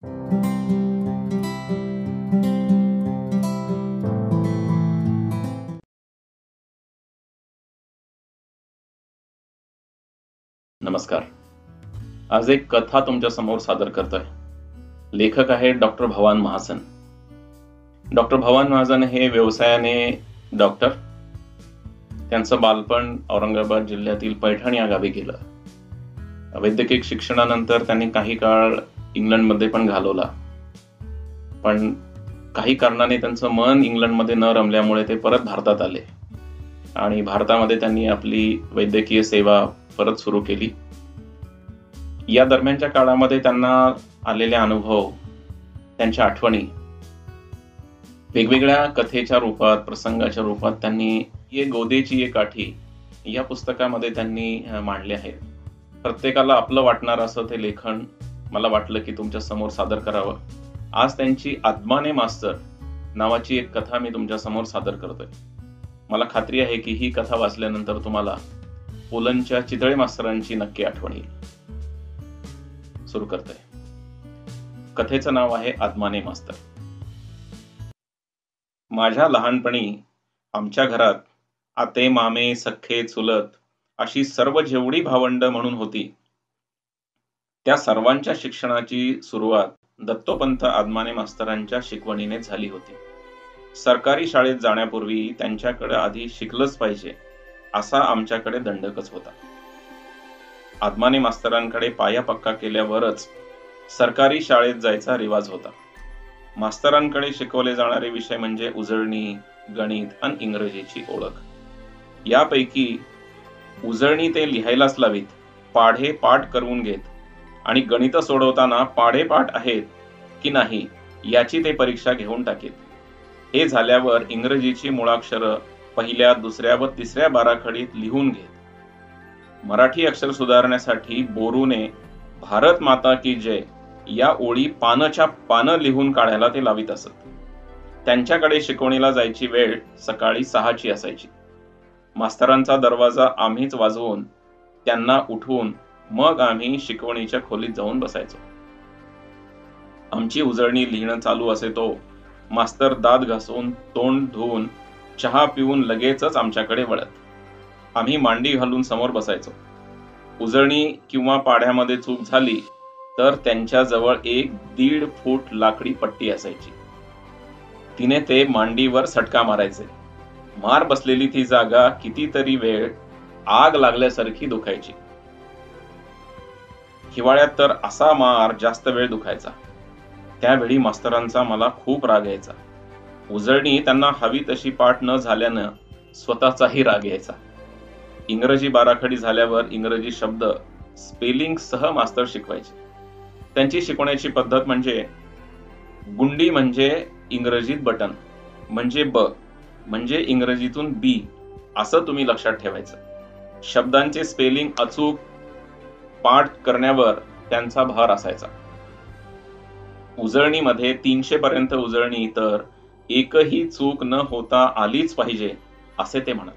नमस्कार. आज एक कथा तुमच्या समोर सादर करतोय. लेखक आहेत डॉक्टर भवान महाजन. डॉक्टर भवान महाजन हे व्यवसायाने डॉक्टर. त्यांचं बालपण औरंगाबाद जिल्ह्यातील पैठण या गावी गेलं. वैद्यकीय शिक्षणानंतर त्यांनी काही काळ इंग्लंडमध्ये पण घालवला, पण काही कारणाने त्यांचं मन इंग्लंडमध्ये न रमल्यामुळे ते परत भारतात आले आणि भारतामध्ये त्यांनी आपली वैद्यकीय सेवा परत सुरू केली. या दरम्यानच्या काळामध्ये त्यांना आलेले अनुभव, त्यांच्या आठवणी वेगवेगळ्या कथेच्या रूपात, प्रसंगाच्या रूपात त्यांनी ये गोदेची ये काठी या पुस्तकामध्ये त्यांनी मांडले आहेत. प्रत्येकाला आपलं वाटणार असं ते लेखन मला वाटलं की तुमच्या समोर सादर करावं. आज त्यांची आत्माने मास्तर नावाची एक कथा मी तुमच्या समोर सादर करतोय. मला खात्री आहे की ही कथा वाचल्यानंतर तुम्हाला पुलंच्या चितळे मास्तरांची नक्की आठवण येईल. सुरू करतोय. कथेचं नाव आहे आत्माने मास्तर. माझ्या लहानपणी आमच्या घरात आते, मामे, सख्खे, चुलत अशी सर्व जेवढी भावंड म्हणून होती, त्या सर्वांच्या शिक्षणाची सुरुवात दत्तोपंत आदमाने मास्तरांच्या शिकवणीने झाली होती. सरकारी शाळेत जाण्यापूर्वी त्यांच्याकडे आधी शिकलंच पाहिजे असा आमच्याकडे दंडकच होता. आदमाने मास्तरांकडे पाया पक्का केल्यावरच सरकारी शाळेत जायचा रिवाज होता. मास्तरांकडे शिकवले जाणारे विषय म्हणजे उजळणी, गणित आणि इंग्रजीची ओळख. यापैकी उजळणी ते लिहायलाच लावीत, पाढे पाठ करून घेत आणि गणित सोडवताना पाढे पाठ आहेत की नाही याची ते परीक्षा घेऊन टाकीत. हे झाल्यावर इंग्रजीची मुळाक्षरं पहिल्या, दुसऱ्या व तिसऱ्या बाराखडीत लिहून घेत. मराठी अक्षर सुधारण्यासाठी बोरूने भारत माता की जय या ओळी पानच्या पानं लिहून काढायला ते लावित असत. त्यांच्याकडे शिकवणीला जायची वेळ सकाळी 6ची असायची. मास्तरांचा दरवाजा आम्हीच वाजवून त्यांना उठवून मग आम्ही शिकवणीच्या खोलीत जाऊन बसायचो. आमची उजळणी लिहिणं चालू असे तो मास्तर दात घासून, तोंड धुवून, चहा पिऊन लगेचच आमच्याकडे वळत. आम्ही मांडी घालून समोर बसायचो. उजळणी किंवा पाढ्यामध्ये चूक झाली तर त्यांच्या जवळ 1-1.5 फूट लाकडी पट्टी असायची. तिने ते मांडीवर सटका मारायचे. मार बसलेली ती जागा कितीतरी वेळ आग लागल्यासारखी दुखायची. हिवाळ्यात तर असा मार जास्त वेळ दुखायचा. त्यावेळी मास्तरांचा मला खूप राग यायचा. उजळणी त्यांना हवी तशी पाठ न झाल्यानं स्वतःचाही राग यायचा. इंग्रजी बाराखडी झाल्यावर इंग्रजी शब्द स्पेलिंग सह मास्तर शिकवायचे. त्यांची शिकवण्याची पद्धत म्हणजे गुंडी म्हणजे इंग्रजीत बटन, म्हणजे ब म्हणजे इंग्रजीतून बी असं तुम्ही लक्षात ठेवायचं. शब्दांचे स्पेलिंग अचूक पाठ करण्यावर त्यांचा भार असायचा. उजळणीमध्ये 300 पर्यंत उजळणी तर एकही चूक न होता आलीच पाहिजे असे ते म्हणत.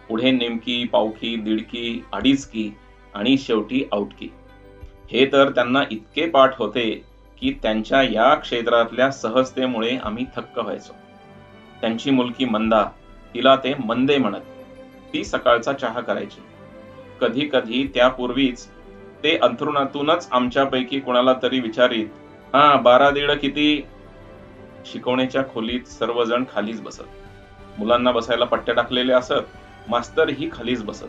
पुढे नेमकी, पावकी, दीडकी, अडीचकी आणि शेवटी आउटकी. हे तर त्यांना इतके पाठ होते की त्यांच्या या क्षेत्रातल्या सहजतेमुळे आम्ही थक्क व्हायचो. त्यांची मुलगी मंदा, तिला ते मंदे म्हणत. ती सकाळचा चहा करायची. कधी कधी त्यापूर्वीच ते अंथरुणातूनच आमच्यापैकी कोणाला तरी विचारीत, 12 किती? शिकवण्याच्या खोलीत सर्वजण खालीच बसत. मुलांना बसायला पट्ट्या टाकलेले असत, मास्तर ही खालीच बसत.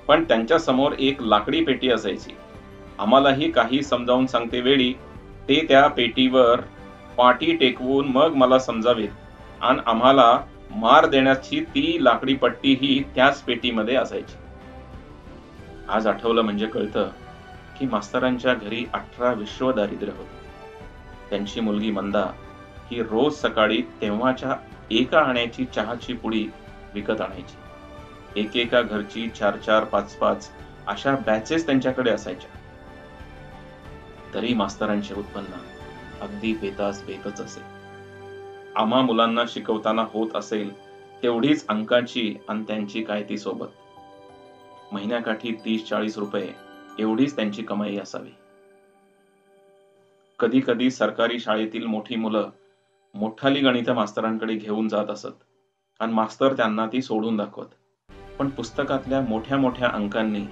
पण त्यांच्या समोर एक लाकडी पेटी असायची. आम्हालाही काही समजावून सांगते वेळी ते त्या पेटीवर पाठी टेकवून मग मला समजावीत आणि आम्हाला मार देण्याची ती लाकडी पट्टी ही त्याच पेटीमध्ये असायची. आज आठवलं म्हणजे कळतं की मास्तरांच्या घरी 18 विश्व दारिद्र्य होते. त्यांची मुलगी मंदा ही रोज सकाळी तेव्हाच्या 1 आण्याची चहाची पुडी विकत आणायची. एकेका घरची 4-4, 5-5 अशा बॅचेस त्यांच्याकडे असायच्या. तरी मास्तरांचे उत्पन्न अगदी बेतच असे. आम्हा मुलांना शिकवताना होत असेल तेवढीच अंकाची आणि त्यांची काय ती सोबत. महिन्याकाठी 30-40 रुपये एवढीच त्यांची कमाई असावी. कधी कधी सरकारी शाळेतील मोठी मुलं मोठाली गणित मास्तरांकडे घेऊन जात असत आणि मास्तर त्यांना ती सोडून दाखवत. पण पुस्तकातल्या मोठ्या मोठ्या अंकांनी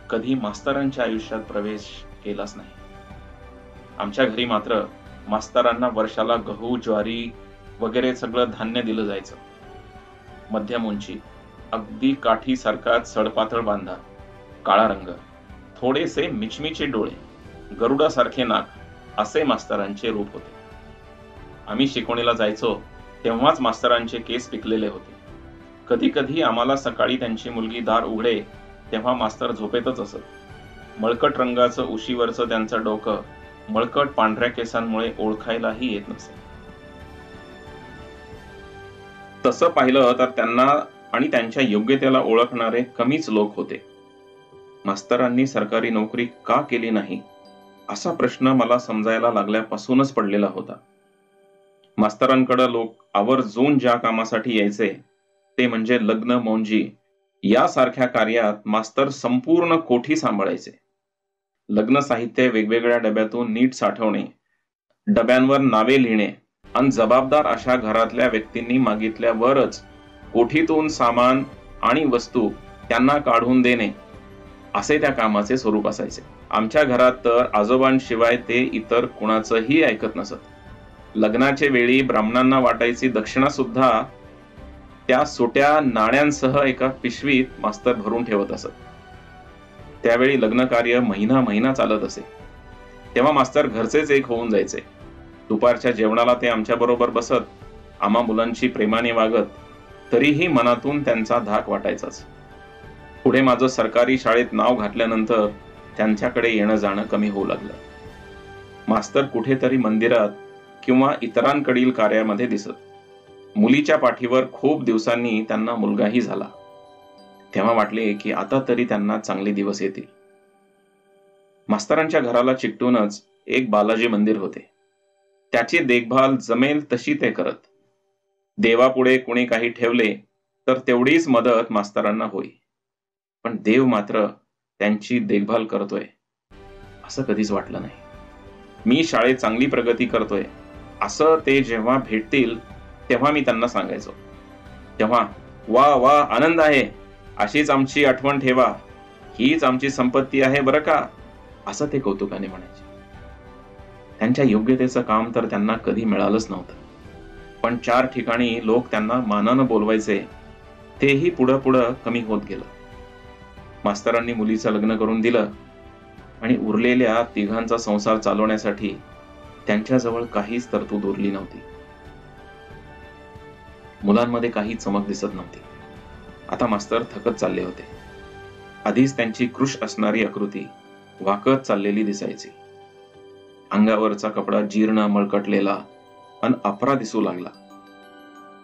कधी मास्तरांच्या आयुष्यात प्रवेश केलाच नाही. आमच्या घरी मात्र मास्तरांना वर्षाला गहू, ज्वारी वगैरे सगळं धान्य दिलं जायचं. मध्यम उंची, अगदी काठीसारखाच सडपातळ बांधा, काळा रंग, थोडेसे मिचमिचे डोळे, गरुडासारखे नाक असे मास्तरांचे रूप होते. आम्ही शिकवणीला जायचो तेव्हाच मास्तरांचे केस पिकलेले होते. कधी कधी आम्हाला सकाळी त्यांची मुलगी दार उघडे तेव्हा मास्तर झोपेतच असत. मळकट रंगाचं उशीवरचं त्यांचं डोकं मळकट पांढऱ्या केसांमुळे ओळखायलाही येत नसे. तसं पाहिलं तर त्यांना आणि त्यांच्या योग्यतेला ओळखणारे कमीच लोक होते. मास्तरांनी सरकारी नोकरी का केली नाही असा प्रश्न मला समजायला लागल्यापासूनच पडलेला होता. मास्तरांकडे लोक आवर्जून ज्या कामासाठी यायचे ते म्हणजे लग्न मौंजी यासारख्या कार्यात मास्तर संपूर्ण कोठी सांभाळायचे. लग्न साहित्य वेगवेगळ्या डब्यातून नीट साठवणे, डब्यांवर नावे लिहिणे आणि जबाबदार अशा घरातल्या व्यक्तींनी मागितल्यावरच कोठीतून सामान आणि वस्तू त्यांना काढून देणे असे त्या कामाचे स्वरूप असायचे. आमच्या घरात तर आजोबांशिवाय ते इतर कुणाचंही ऐकत नसत. लग्नाचे वेळी ब्राह्मणांना वाटायची दक्षिणा सुद्धा त्या सुट्या नाण्यांसह एका पिशवीत मास्तर भरून ठेवत असत. त्यावेळी लग्न कार्य महिना महिना चालत असे. तेव्हा मास्तर घरचेच एक होऊन जायचे. दुपारच्या जेवणाला ते आमच्या बरोबर बसत, आम्हा मुलांची प्रेमाने वागत, तरीही मनातून त्यांचा धाक वाटायचाच. पुढे माझं सरकारी शाळेत नाव घातल्यानंतर त्यांच्याकडे येणं जाणं कमी होऊ लागलं. मास्तर कुठेतरी मंदिरात किंवा इतरांकडील कार्यामध्ये दिसत. मुलीच्या पाठीवर खूप दिवसांनी त्यांना मुलगाही झाला. तेव्हा वाटले की आता तरी त्यांना चांगले दिवस येतील. मास्तरांच्या घराला चिकटूनच एक बालाजी मंदिर होते. त्याची देखभाल जमेल तशी ते करत. देवापुढे कुणी काही ठेवले तर तेवढीच मदत मास्तरांना होई. पण देव मात्र त्यांची देखभाल करतोय असं कधीच वाटलं नाही. मी शाळेत चांगली प्रगती करतोय असं ते जेव्हा भेटतील तेव्हा मी त्यांना सांगायचो. तेव्हा वा वा, आनंद आहे, अशीच आमची आठवण ठेवा, हीच आमची संपत्ती आहे बरं का, असं ते कौतुकाने म्हणायचे. त्यांच्या योग्यतेचं काम तर त्यांना कधी मिळालंच नव्हतं. पण 4 ठिकाणी लोक त्यांना मानानं बोलवायचे तेही पुढं पुढं कमी होत गेलं. मास्तरांनी मुलीचं लग्न करून दिलं आणि उरलेल्या 3घांचा संसार चालवण्यासाठी त्यांच्याजवळ काहीच तरतूद उरली नव्हती. मुलांमध्ये काही चमक दिसत नव्हती. आता मास्तर थकत चालले होते. आधीच त्यांची कृश असणारी आकृती वाकत चाललेली दिसायची. अंगावरचा कपडा जीर्ण मळकटलेला आणि अपरा दिसू लागला.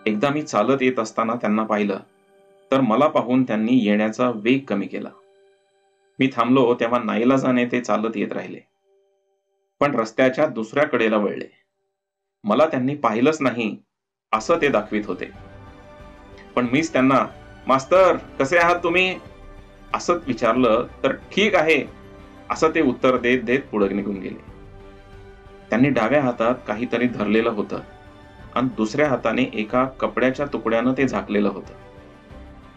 एकदा मी चालत येत असताना त्यांना पाहिलं तर मला पाहून त्यांनी येण्याचा वेग कमी केला. मी थांबलो तेव्हा नाईलाजाने ते चालत येत राहिले, पण रस्त्याच्या दुसऱ्या कडेला वळले. मला त्यांनी पाहिलंच नाही असं ते दाखवित होते. पण मीच त्यांना मास्तर कसे आहात तुम्ही असं विचारलं तर ठीक आहे असं ते उत्तर देत देत पुढे निघून गेले. त्यांनी डाव्या हातात काहीतरी धरलेलं होतं आणि दुसऱ्या हाताने एका कपड्याच्या तुकड्यानं ते झाकलेलं होतं.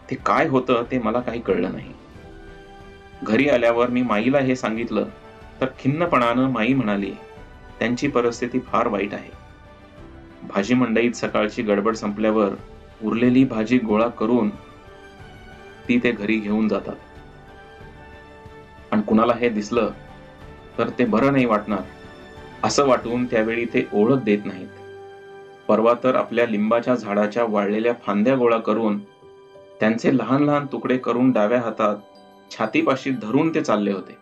ते काय होतं ते मला काही कळलं नाही. घरी आल्यावर मी माईला हे सांगितलं तर खिन्नपणानं माई म्हणाली, त्यांची परिस्थिती फार वाईट आहे. भाजी मंडईत सकाळची गडबड संपल्यावर उरलेली भाजी गोळा करून ती ते घरी घेऊन जातात. आणि कुणाला हे दिसलं तर ते बरं नाही वाटणार असं वाटून त्यावेळी ते ओळख देत नाहीत. परवा तर आपल्या लिंबाच्या झाडाच्या वाळलेल्या फांद्या गोळा करून त्यांचे लहान लहान तुकडे करून डाव्या हातात छातीपाशी धरून ते चालले होते.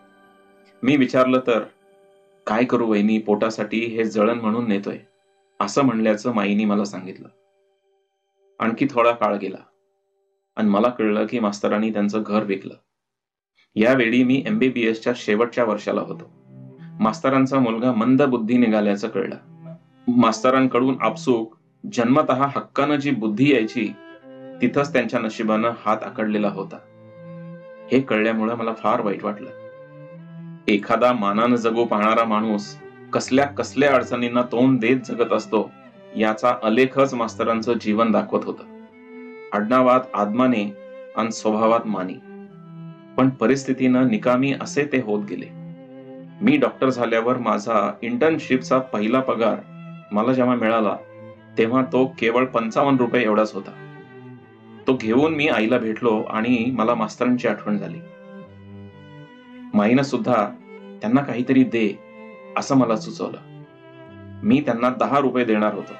मी विचारलं तर काय करू वहिनी, पोटासाठी हे जळण म्हणून नेतोय असं म्हणल्याचं माईनी मला सांगितलं. आणखी थोडा काळ गेला आणि मला कळलं की मास्तरांनी त्यांचं घर विकलं. यावेळी मी MBBSच्या शेवटच्या वर्षाला होतो. मास्तरांचा मुलगा मंद बुद्धी निघाल्याचं कळलं. मास्तरांकडून आपसूक जन्मतः हक्कानं जी बुद्धी यायची तिथंच त्यांच्या नशिबानं हात आकडलेला होता. हे कळल्यामुळे मला फार वाईट वाटलं. एखादा मानानं जगू पाहणारा माणूस कसल्या कसल्या अडचणींना तोंड देत जगत असतो याचा अलेखच मास्तरांचं जीवन दाखवत होतं. आडनावात आदमाने आणि स्वभावात मानी, पण परिस्थितीनं निकामी असे ते होत गेले. मी डॉक्टर झाल्यावर माझा इंटर्नशिपचा पहिला पगार मला जेव्हा मिळाला तेव्हा तो केवळ 55 रुपये एवढाच होता. तो घेऊन मी आईला भेटलो आणि मला मास्तरांची आठवण झाली. माईनं सुद्धा त्यांना काहीतरी दे असं मला सुचवलं. मी त्यांना 10 रुपये देणार होतो,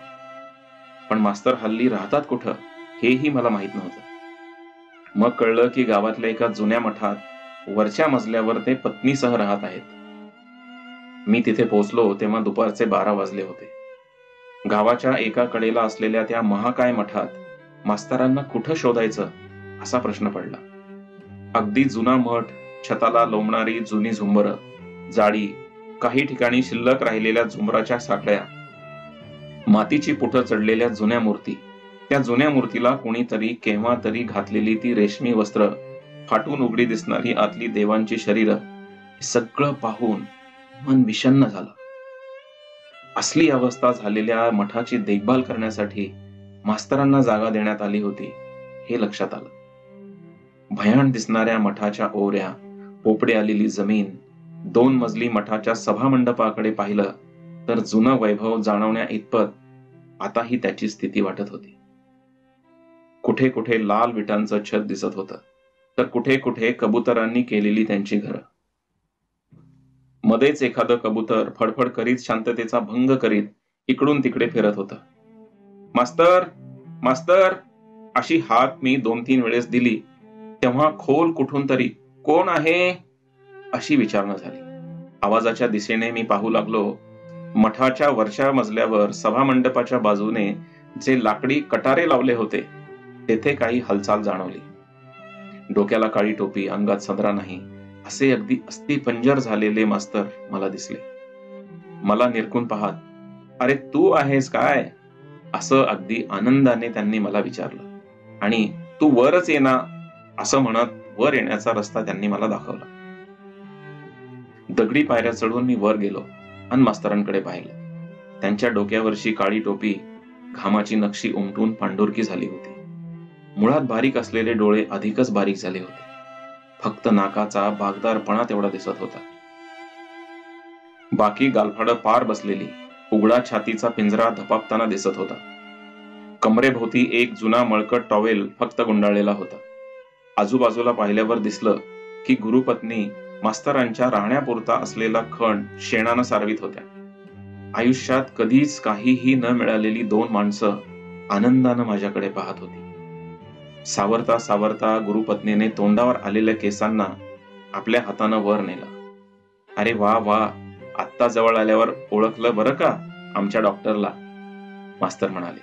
पण मास्तर हल्ली राहतात कुठं हेही मला माहित नव्हतं. मग कळलं की गावातल्या एका जुन्या मठात वरच्या मजल्यावर ते पत्नीसह राहत आहेत. मी तिथे पोहोचलो तेव्हा दुपारचे 12 वाजले होते. गावाच्या एका कडेला असलेल्या त्या महाकाय मठात मास्तरांना कुठं शोधायचं असा प्रश्न पडला. अगदी जुना मठ, छताला लोंबणारी जुनी झुंबरं, जाळी, काही ठिकाणी शिल्लक राहिलेल्या झुंबराच्या साखळ्या, मातीची पुठं चढलेल्या जुन्या मूर्ती, त्या जुन्या मूर्तीला कोणीतरी केव्हा तरी घातलेली ती रेशमी वस्त्र, फाटून उघडी दिसणारी आतली देवांची शरीरं, हे सगळं पाहून मन विषण्ण झालं. असली अवस्था झालेल्या मठाची देखभाल करण्यासाठी मास्तरांना जागा देण्यात आली होती हे लक्षात आलं. भयाण दिसणाऱ्या मठाच्या ओऱ्या, पोपडे आलेली जमीन, 2 मजली मठाच्या सभामंडपाकडे पाहिलं तर जुनं वैभव जाणवण्या इतपत आताही त्याची स्थिती वाटत होती. कुठे कुठे लाल विटांचं छत दिसत होतं, तर कुठे कुठे कबुतरांनी केलेली त्यांची घरं. मध्येच एखादं कबूतर फडफड करीत शांततेचा भंग करीत इकडून तिकडे फिरत होतं. मास्तर, मास्तर अशी हाक मी 2-3 वेळेस दिली तेव्हा खोल कुठून तरी कोण आहे अशी विचारणा झाली. आवाजाच्या दिशेने मी पाहू लागलो. मठाच्या वरच्या मजल्यावर सभामंडपाच्या बाजूने जे लाकडी कटारे लावले होते तेथे काही हालचाल जाणवली. डोक्याला काळी टोपी, अंगात सदरा नाही, असे अगदी अस्थिपंजर झालेले मास्तर मला दिसले. मला निरखून पाहत, अरे तू आहेस काय असं अगदी आनंदाने त्यांनी मला विचारलं आणि तू वरच ये ना असं म्हणत वर येण्याचा रस्ता त्यांनी मला दाखवला. दगडी पायऱ्या चढून मी वर गेलो आणि मास्तरांकडे पाहिलं. त्यांच्या डोक्यावरची काळी टोपी घामाची नक्षी उमटून पांढुरकी झाली होती. मुळात बारीक असलेले डोळे अधिकच बारीक झाले होते. फक्त नाकाचा बागदारपणा तेवढा दिसत होता. बाकी गालफाडं पार बसलेली, उघडा छातीचा पिंजरा धपापताना दिसत होता. कमरेभोवती एक जुना मळकट टॉवेल फक्त गुंडाळलेला होता. आजूबाजूला पाहिल्यावर दिसलं की गुरुपत्नी मास्तरांच्या राहण्यापुरता असलेला खण शेणानं सारवीत होत्या. आयुष्यात कधीच काहीही न मिळालेली 2 माणसं आनंदानं माझ्याकडे पाहत होती. सावरता सावरता गुरुपत्नीने तोंडावर आलेल्या केसांना आपल्या हातानं वर नेला. अरे वा वा, आत्ता जवळ आल्यावर ओळखलं बरं का आमच्या डॉक्टरला, मास्तर म्हणाले.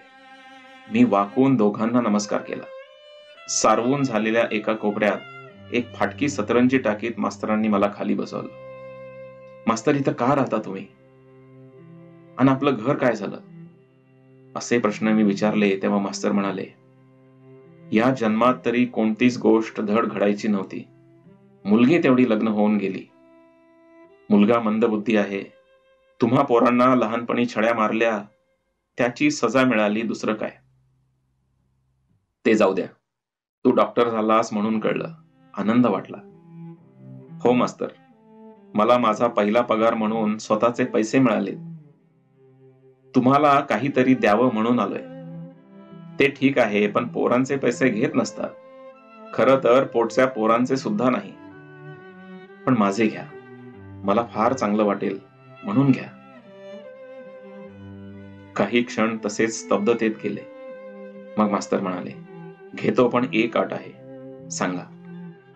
मी वाकून दोघांना नमस्कार केला. सारवून झालेल्या एका कोपऱ्यात एक फाटकी सतरंजी टाकीत मास्तरांनी मला खाली बसवलं. मास्तर, इथं का राहता तुम्ही आणि आपलं घर काय झालं असे प्रश्न मी विचारले तेव्हा मास्तर म्हणाले, या जन्मात तरी कोणतीच गोष्ट धड घडायची नव्हती. मुलगी तेवढी लग्न होऊन गेली. मुलगा मंदबुद्धी आहे. तुम्हा पोरांना लहानपणी छड्या मारल्या त्याची सजा मिळाली, दुसरं काय. ते जाऊ द्या, तू डॉक्टर झालास म्हणून कळलं, आनंद वाटला. हो मास्तर, मला माझा पहिला पगार म्हणून स्वतःचे पैसे मिळाले. तुम्हाला काहीतरी द्यावं म्हणून आलोय. ते ठीक आहे, पण पोरांचे पैसे घेत नसतात. खरं तर पोटच्या पोरांचे सुद्धा नाही, पण माझे घ्या, मला फार चांगलं वाटेल म्हणून घ्या. काही क्षण तसेच स्तब्धतेत गेले. मग मास्तर म्हणाले, घेतो, पण एक अट आहे. सांगा.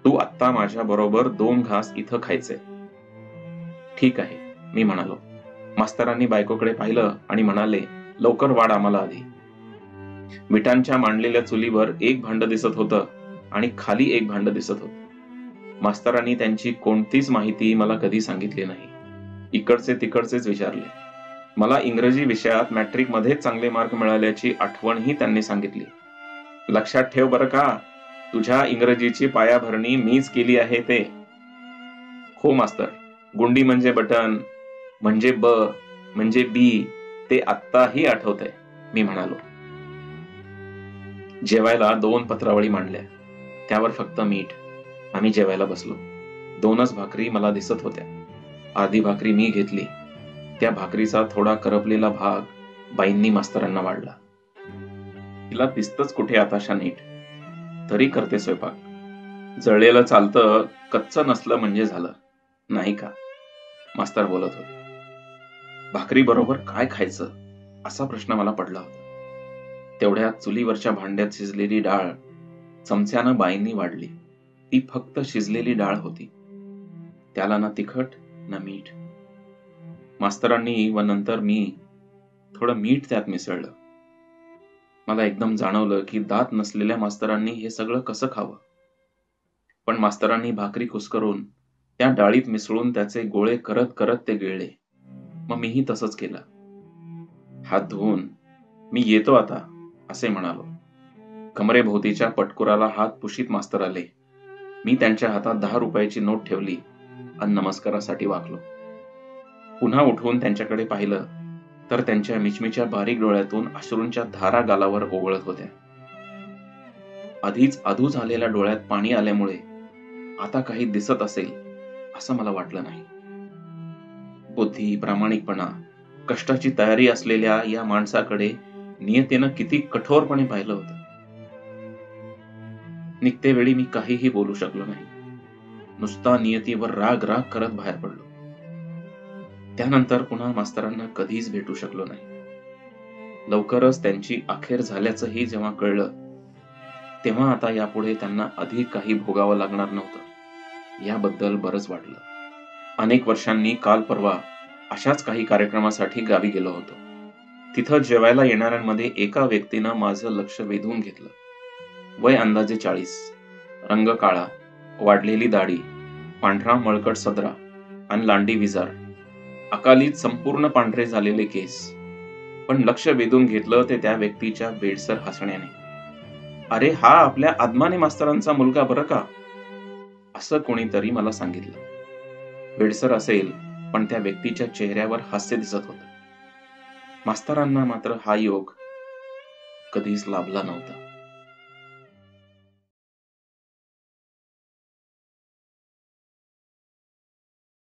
तू आत्ता माझ्या बरोबर 2 घास इथं खायचे. ठीक आहे, मी म्हणालो. मास्तरांनी बायकोकडे पाहिलं आणि म्हणाले, लवकर वाढ आम्हाला आधी. विटांच्या मांडलेल्या चुलीवर एक भांड दिसत होतं आणि खाली एक भांड दिसत होतं. मास्तरांनी त्यांची कोणतीच माहिती मला कधी सांगितली नाही. इकडचे तिकडचेच विचारले. मला इंग्रजी विषयात मॅट्रिक मध्ये चांगले मार्क मिळाल्याची आठवणही त्यांनी सांगितली. लक्षात ठेव बरं का, तुझ्या इंग्रजीची पायाभरणी मीच केली आहे ते. हो मास्तर, गुंडी म्हणजे बटन, म्हणजे ब, म्हणजे बी ते आत्ताही आठवतंय, मी म्हणालो. जेवायला 2 पत्रावळी मांडल्या, त्यावर फक्त मीठ. आम्ही जेवायला बसलो. 2च भाकरी मला दिसत होत्या. अर्धी भाकरी मी घेतली. त्या भाकरीचा थोडा करपलेला भाग बाईंनी मास्तरांना वाढला. तिला दिसतच कुठे आताशा नीट, तरी करते स्वयंपाक. जळलेलं चालतं, कच्चं नसलं म्हणजे झालं, नाही का? मास्तर बोलत होते. भाकरी बरोबर काय खायचं असा प्रश्न मला पडला होता. तेवढ्यात चुलीवरच्या भांड्यात शिजलेली डाळ चमच्यानं बाईंनी वाढली. ती फक्त शिजलेली डाळ होती. त्याला ना तिखट ना मीठ. मास्तरांनी व नंतर मी थोडं मीठ त्यात मिसळलं. मला एकदम जाणवलं की दात नसलेल्या मास्तरांनी हे सगळं कसं खावं. पण मास्तरांनी भाकरी कुस्करून त्या डाळीत मिसळून त्याचे गोळे करत करत ते गिळले. मग मीही तसंच केलं. हात धुवून मी येतो आता असे म्हणालो. कमरेभोवतीच्या पटकुराला हात पुशीत मास्तर आले. मी त्यांच्या हातात 10 रुपयाची नोट ठेवली आणि नमस्कारासाठी वाकलो. पुन्हा उठून त्यांच्याकडे पाहिलं तर त्यांच्या मिचमिच्या बारीक डोळ्यातून अश्रूंच्या धारा गालावर ओघळत होत्या. आधीच अधू झालेल्या डोळ्यात पाणी आल्यामुळे आता काही दिसत असेल असं मला वाटलं नाही. बुद्धी, प्रामाणिकपणा, कष्टाची तयारी असलेल्या या माणसाकडे नियतीनं किती कठोरपणे पाहिलं होतं. निघतेवेळी मी काहीही बोलू शकलो नाही. नुसता नियतीवर राग राग करत बाहेर पडलो. त्यानंतर पुन्हा मास्तरांना कधीच भेटू शकलो नाही. लवकरच त्यांची अखेर झाल्याचंही जेव्हा कळलं, तेव्हा आता यापुढे त्यांना अधिक काही भोगावं लागणार नव्हतं याबद्दल बरंच वाटलं. अनेक वर्षांनी काल परवा अशाच काही कार्यक्रमासाठी गावी गेलो होतो. तिथं जेवायला येणाऱ्यांमध्ये एका व्यक्तीनं माझं लक्ष वेधून घेतलं. वय अंदाजे 40, रंग काळा, वाढलेली दाढी, पांढरा मळकट सदरा आणि लांडी विजार, अकालीत संपूर्ण पांढरे झालेले केस. पण लक्ष वेधून घेतलं ते त्या व्यक्तीच्या वेडसर हसण्याने. अरे हा आपल्या आदमाने मास्तरांचा मुलगा बरं का, असं कोणीतरी मला सांगितलं. वेडसर असेल पण त्या व्यक्तीच्या चेहऱ्यावर हास्य दिसत होतं. मास्तरांना मात्र हा योग कधीच लाभला नव्हता.